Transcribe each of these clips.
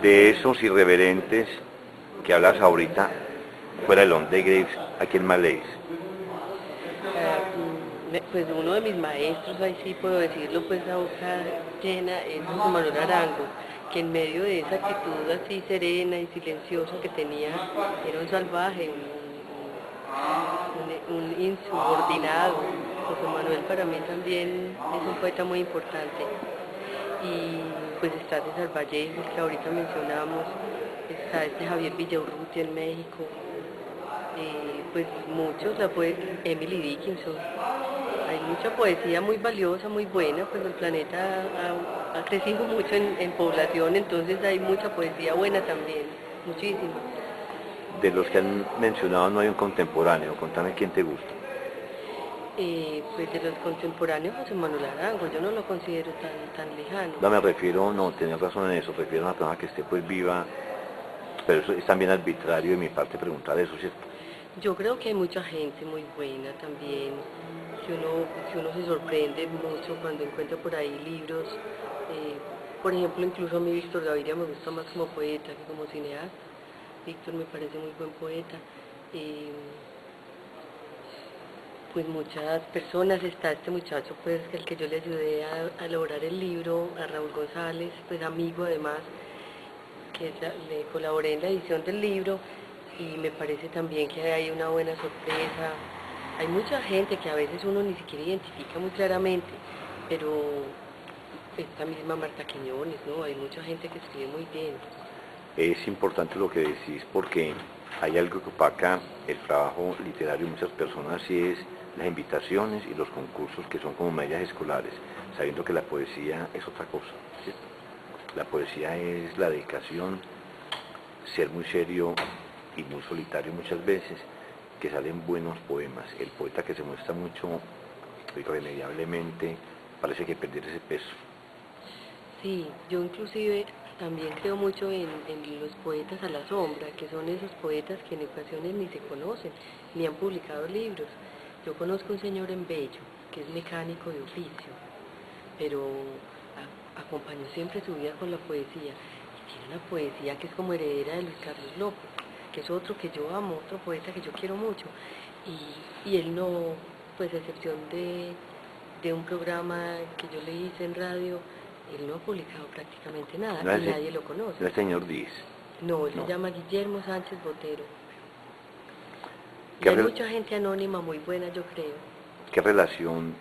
De esos irreverentes que hablas ahorita, fuera de Lon de Graves, ¿a quién más lees? Pues uno de mis maestros, ahí sí puedo decirlo pues a boca llena, es José Manuel Arango, que en medio de esa actitud así serena y silenciosa que tenía, era un salvaje, un insubordinado. José Manuel para mí también es un poeta muy importante. Y pues está César Vallejo, que ahorita mencionamos, está Javier Villaurrutia en México, pues muchos, Emily Dickinson. Hay mucha poesía muy valiosa, muy buena, pues el planeta ha crecido mucho en población, entonces hay mucha poesía buena también, muchísima. De los que han mencionado no hay un contemporáneo, contame quién te gusta. Pues de los contemporáneos, José Manuel Arango, yo no lo considero tan lejano. No me refiero, no, tenés razón en eso, refiero a una persona que esté pues viva, pero eso es también arbitrario de mi parte preguntar eso, ¿cierto? Yo creo que hay mucha gente muy buena también, que uno se sorprende mucho cuando encuentra por ahí libros. Por ejemplo, incluso a mí Víctor Gaviria me gusta más como poeta que como cineasta. Víctor me parece muy buen poeta. Pues muchas personas, está este muchacho pues el que yo le ayudé a elaborar el libro, a Raúl González, pues amigo además, que le colaboré en la edición del libro, y me parece también que hay una buena sorpresa. Hay mucha gente que a veces uno ni siquiera identifica muy claramente, pero esta misma Marta Quiñones, ¿no? Hay mucha gente que escribe muy bien. Es importante lo que decís porque hay algo que opaca el trabajo literario de muchas personas y es las invitaciones y los concursos que son como medias escolares, sabiendo que la poesía es otra cosa, ¿cierto? La poesía es la dedicación, ser muy serio y muy solitario muchas veces, que salen buenos poemas. El poeta que se muestra mucho, irremediablemente, parece que perder ese peso. Sí, yo inclusive también creo mucho en los poetas a la sombra, que son esos poetas que en ocasiones ni se conocen, ni han publicado libros. Yo conozco un señor en Bello, que es mecánico de oficio, pero acompañó siempre su vida con la poesía. Y tiene una poesía que es como heredera de Luis Carlos López, que es otro que yo amo, otro poeta que yo quiero mucho. Y él no, pues a excepción de un programa que yo le hice en radio, él no ha publicado prácticamente nada No y es, nadie lo conoce. no es señor Díez. No, él No. se llama Guillermo Sánchez Botero. Y ¿Qué, hay mucha gente anónima muy buena, yo creo. ¿Qué relación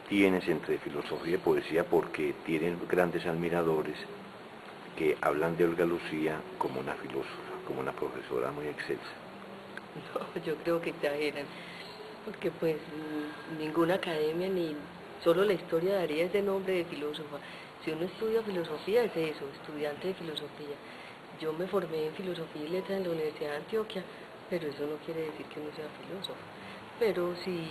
tienes entre filosofía y poesía? Porque tienen grandes admiradores que hablan de Olga Lucía como una filósofa, como una profesora muy excelsa. No, yo creo que exageran, porque pues ninguna academia ni solo la historia daría ese nombre de filósofa. Si uno estudia filosofía es eso, estudiante de filosofía. Yo me formé en filosofía y letras en la Universidad de Antioquia, pero eso no quiere decir que uno sea filósofo. Pero sí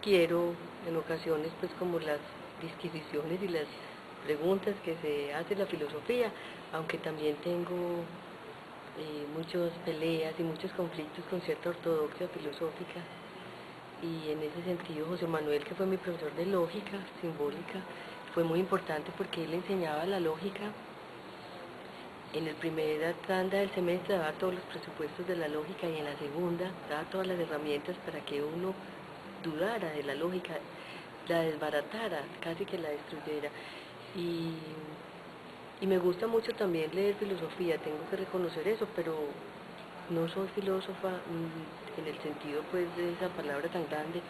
quiero en ocasiones pues como las disquisiciones y las preguntas que se hace la filosofía, aunque también tengo muchas peleas y muchos conflictos con cierta ortodoxia filosófica. Y en ese sentido José Manuel, que fue mi profesor de lógica simbólica, fue muy importante porque él enseñaba la lógica. En la primera tanda del semestre daba todos los presupuestos de la lógica y en la segunda daba todas las herramientas para que uno dudara de la lógica, la desbaratara, casi que la destruyera. Y me gusta mucho también leer filosofía, tengo que reconocer eso, pero no soy filósofa en el sentido pues de esa palabra tan grande.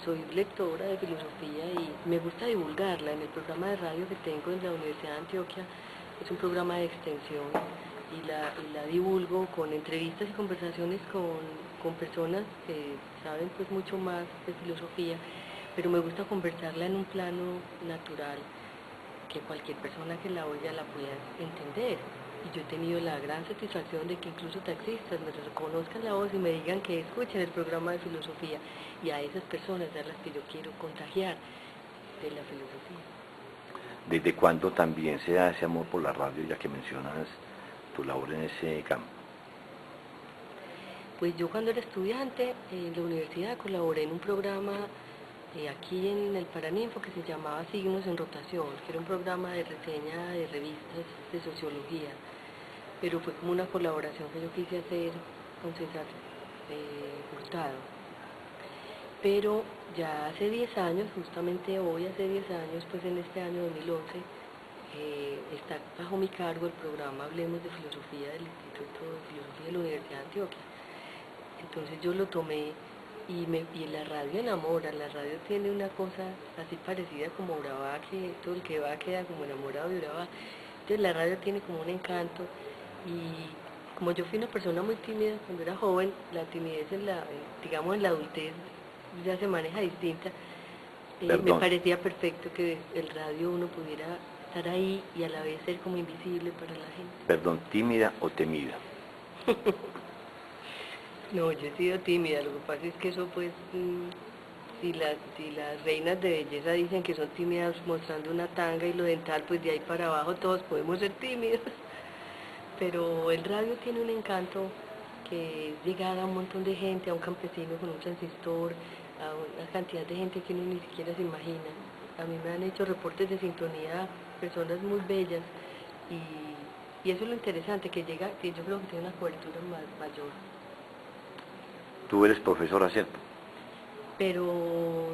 Soy lectora de filosofía y me gusta divulgarla. En el programa de radio que tengo en la Universidad de Antioquia es un programa de extensión y la divulgo con entrevistas y conversaciones con personas que saben pues mucho más de filosofía, pero me gusta conversarla en un plano natural, que cualquier persona que la oiga la pueda entender. Y yo he tenido la gran satisfacción de que incluso taxistas me reconozcan la voz y me digan que escuchen el programa de filosofía, y a esas personas a las que yo quiero contagiar de la filosofía. ¿Desde cuándo también se da ese amor por la radio, ya que mencionas tu labor en ese campo? Pues yo cuando era estudiante en la universidad colaboré en un programa aquí en el Paraninfo, que se llamaba Signos en Rotación, que era un programa de reseña de revistas de sociología, pero fue como una colaboración que yo quise hacer con César Hurtado. Pero ya hace 10 años, justamente hoy hace 10 años, pues en este año 2011, está bajo mi cargo el programa Hablemos de Filosofía del Instituto de Filosofía de la Universidad de Antioquia. Entonces yo lo tomé y la radio enamora, la radio tiene una cosa así parecida como Urabá, que todo el que va queda como enamorado de Urabá. Entonces la radio tiene como un encanto y como yo fui una persona muy tímida cuando era joven, la timidez digamos en la adultez ya se maneja distinta. Me parecía perfecto que el radio uno pudiera estar ahí y a la vez ser como invisible para la gente. Perdón, ¿tímida o temida? No, yo he sido tímida, lo que pasa es que eso pues, si las reinas de belleza dicen que son tímidas mostrando una tanga y lo dental, pues de ahí para abajo todos podemos ser tímidos. Pero el radio tiene un encanto que es llegar a un montón de gente, a un campesino con un transistor, a una cantidad de gente que uno ni siquiera se imagina. A mí me han hecho reportes de sintonía, personas muy bellas, y eso es lo interesante, que yo creo que tiene una cobertura mayor. Tú eres profesora, ¿cierto? Pero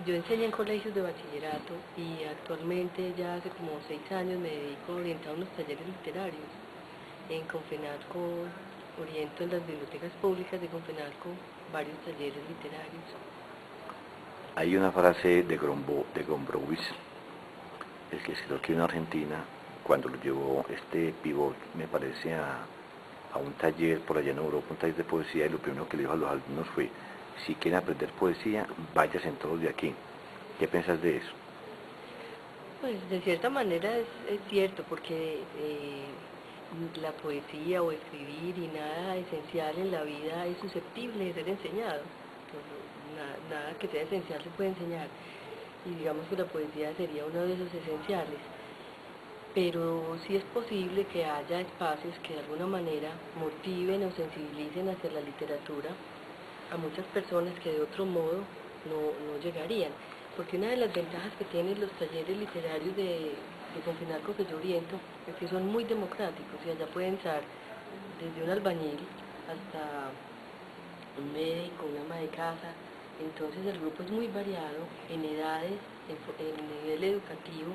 yo enseñé en colegios de bachillerato y actualmente ya hace como 6 años me dedico a orientar unos talleres literarios. En Confenalco oriento en las bibliotecas públicas de Confenalco varios talleres literarios. Hay una frase de Gombrowicz, el que escribió aquí en Argentina, cuando lo llevó este pivot, me parece, a un taller por allá en Europa, un taller de poesía, y lo primero que le dijo a los alumnos fue: si quieren aprender poesía, váyanse todos de aquí. ¿Qué piensas de eso? Pues de cierta manera es cierto, porque la poesía o escribir y nada esencial en la vida es susceptible de ser enseñado. Nada que sea esencial se puede enseñar, y digamos que la poesía sería uno de esos esenciales. Pero sí es posible que haya espacios que de alguna manera motiven o sensibilicen hacia la literatura a muchas personas que de otro modo no llegarían. Porque una de las ventajas que tienen los talleres literarios de Confenalco que yo oriento es que son muy democráticos, y allá pueden estar desde un albañil hasta un médico, una ama de casa. Entonces el grupo es muy variado en edades, en nivel educativo,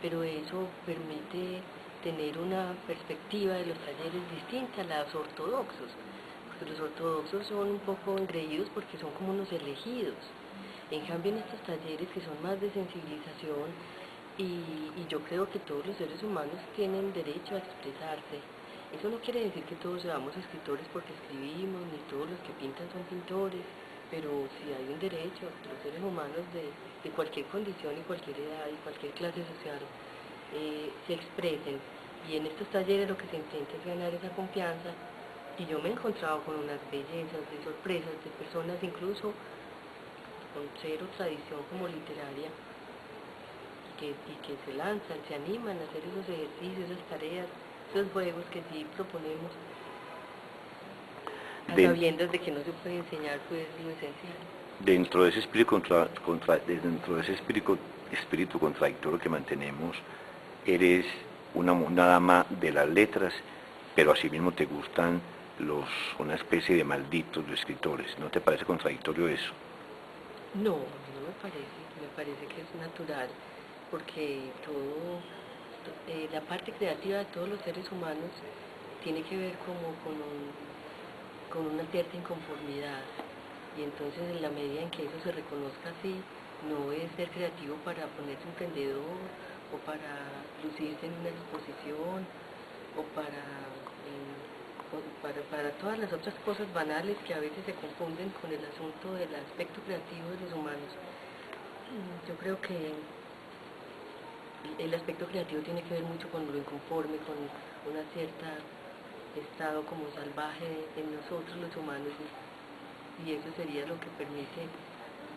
pero eso permite tener una perspectiva de los talleres distinta a los ortodoxos, porque los ortodoxos son un poco engreídos porque son como unos elegidos. En cambio en estos talleres que son más de sensibilización, y yo creo que todos los seres humanos tienen derecho a expresarse. Eso no quiere decir que todos seamos escritores porque escribimos, ni todos los que pintan son pintores, pero sí hay un derecho a que los seres humanos de cualquier condición y cualquier edad y cualquier clase social se expresen. Y en estos talleres lo que se intenta es ganar esa confianza, y yo me he encontrado con unas bellezas, de sorpresas, de personas incluso con cero tradición como literaria, y que se lanzan, se animan a hacer esos ejercicios, esas tareas, esos juegos que sí proponemos, sabiendo de que no se puede enseñar pues lo esencial. Dentro de ese dentro de ese espíritu contradictorio que mantenemos, eres una dama de las letras, pero asimismo te gustan una especie de malditos de escritores. ¿No te parece contradictorio eso? No, no me parece que es natural, porque la parte creativa de todos los seres humanos tiene que ver como con una cierta inconformidad, y entonces en la medida en que eso se reconozca así, no es ser creativo para ponerse un prendedor o para lucirse en una exposición o para todas las otras cosas banales que a veces se confunden con el asunto del aspecto creativo de los humanos. Yo creo que el aspecto creativo tiene que ver mucho con lo inconforme, con una cierta estado como salvaje en nosotros los humanos, y eso sería lo que permite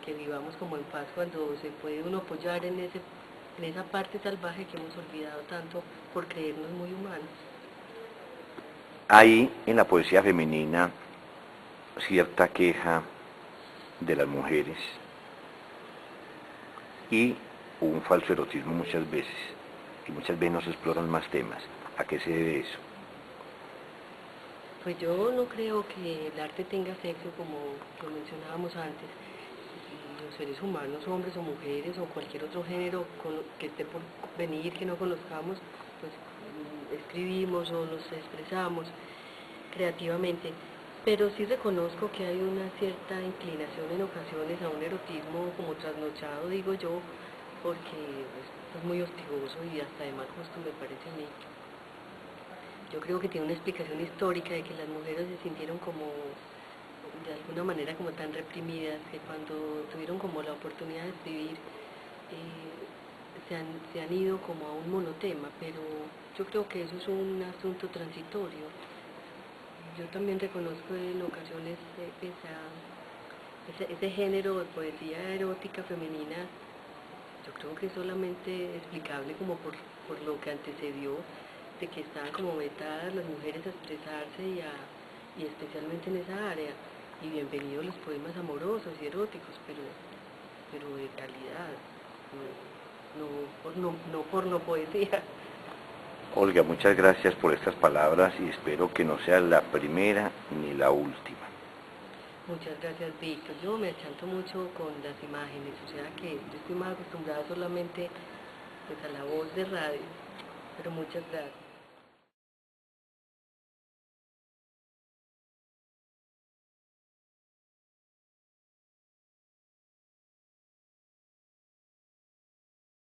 que vivamos como en paz, cuando se puede uno apoyar en esa parte salvaje que hemos olvidado tanto por creernos muy humanos. Hay en la poesía femenina cierta queja de las mujeres y un falso erotismo muchas veces, y muchas veces no se exploran más temas. ¿A qué se debe eso? Pues yo no creo que el arte tenga sexo como lo mencionábamos antes. Los seres humanos, hombres o mujeres o cualquier otro género que esté por venir, que no conozcamos, pues escribimos o nos expresamos creativamente. Pero sí reconozco que hay una cierta inclinación en ocasiones a un erotismo como trasnochado, digo yo, porque es muy hostigoso y hasta de mal gusto me parece a mí. Yo creo que tiene una explicación histórica de que las mujeres se sintieron como, de alguna manera, como tan reprimidas, que cuando tuvieron como la oportunidad de escribir, se han ido como a un monotema, pero yo creo que eso es un asunto transitorio. Yo también reconozco en ocasiones ese género de poesía erótica femenina. Yo creo que es solamente explicable como por lo que antecedió, de que estaban como vetadas las mujeres a expresarse y especialmente en esa área. Y bienvenidos los poemas amorosos y eróticos, pero de calidad, no porno poesía. Olga, muchas gracias por estas palabras y espero que no sea la primera ni la última. Muchas gracias, Víctor. Yo me achanto mucho con las imágenes, o sea que yo estoy más acostumbrada solamente pues, a la voz de radio, pero muchas gracias.